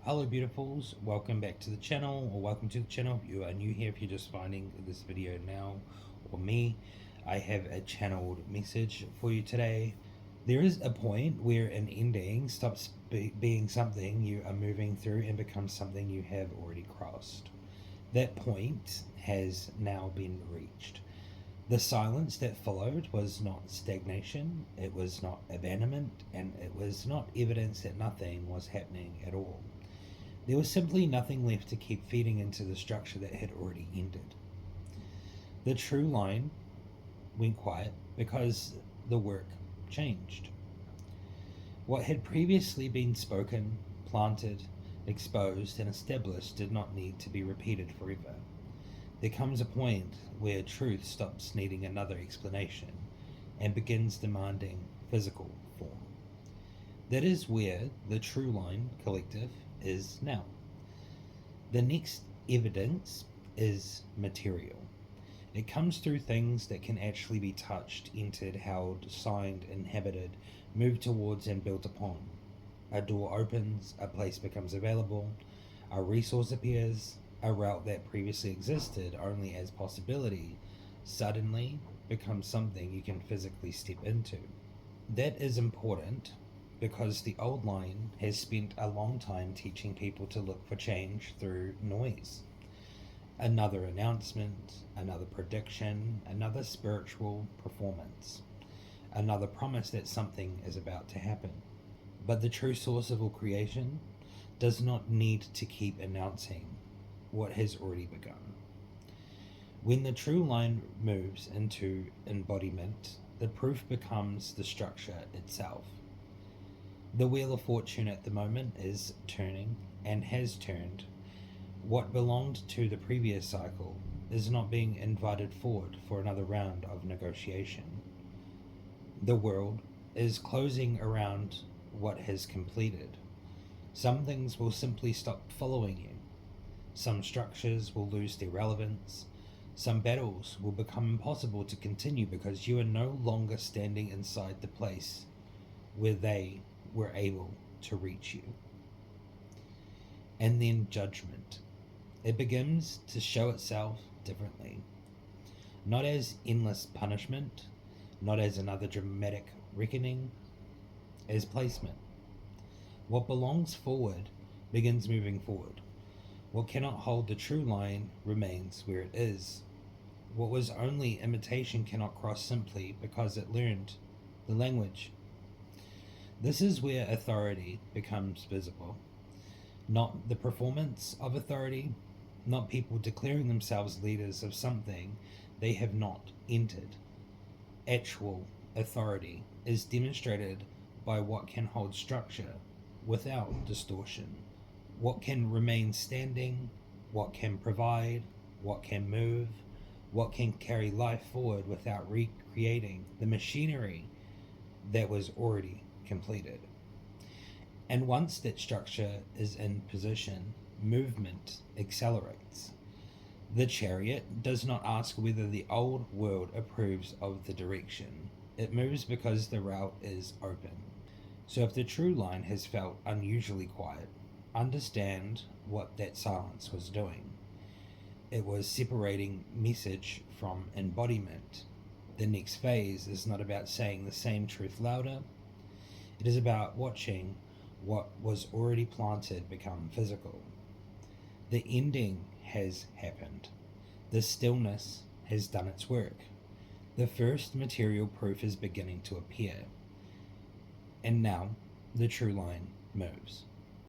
Hello beautifuls, welcome back to the channel, or welcome to the channel if you are new here. If you're just finding this video now, or me, I have a channeled message for you today. There is a point where an ending stops being something you are moving through and becomes something you have already crossed. That point has now been reached. The silence that followed was not stagnation, it was not abandonment, and it was not evidence that nothing was happening at all. There was simply nothing left to keep feeding into the structure that had already ended. The true line went quiet because the work changed. What had previously been spoken, planted, exposed, and established did not need to be repeated forever. There comes a point where truth stops needing another explanation and begins demanding physical form. That is where the True Line Collective is now. The next evidence is material. It comes through things that can actually be touched, entered, held, signed, inhabited, moved towards, and built upon. A door opens, a place becomes available, a resource appears, a route that previously existed only as possibility suddenly becomes something you can physically step into. That is important because the old line has spent a long time teaching people to look for change through noise. Another announcement, another prediction, another spiritual performance, another promise that something is about to happen. But the true source of all creation does not need to keep announcing what has already begun. When the true line moves into embodiment, the proof becomes the structure itself. The wheel of fortune at the moment is turning and has turned. What belonged to the previous cycle is not being invited forward for another round of negotiation. The world is closing around what has completed. Some things will simply stop following you. Some structures will lose their relevance. Some battles will become impossible to continue because you are no longer standing inside the place where they were able to reach you. And then judgment. It begins to show itself differently. Not as endless punishment, not as another dramatic reckoning, as placement. What belongs forward begins moving forward. What cannot hold the true line remains where it is. What was only imitation cannot cross simply because it learned the language. This is where authority becomes visible. Not the performance of authority, not people declaring themselves leaders of something they have not entered. Actual authority is demonstrated by what can hold structure without distortion. What can remain standing, what can provide, what can move, what can carry life forward without recreating the machinery that was already completed. And once that structure is in position, movement accelerates. The chariot does not ask whether the old world approves of the direction. It moves because the route is open. So if the true line has felt unusually quiet, understand what that silence was doing. It was separating message from embodiment. The next phase is not about saying the same truth louder. It is about watching what was already planted become physical. The ending has happened. The stillness has done its work. The first material proof is beginning to appear. And now the true line moves.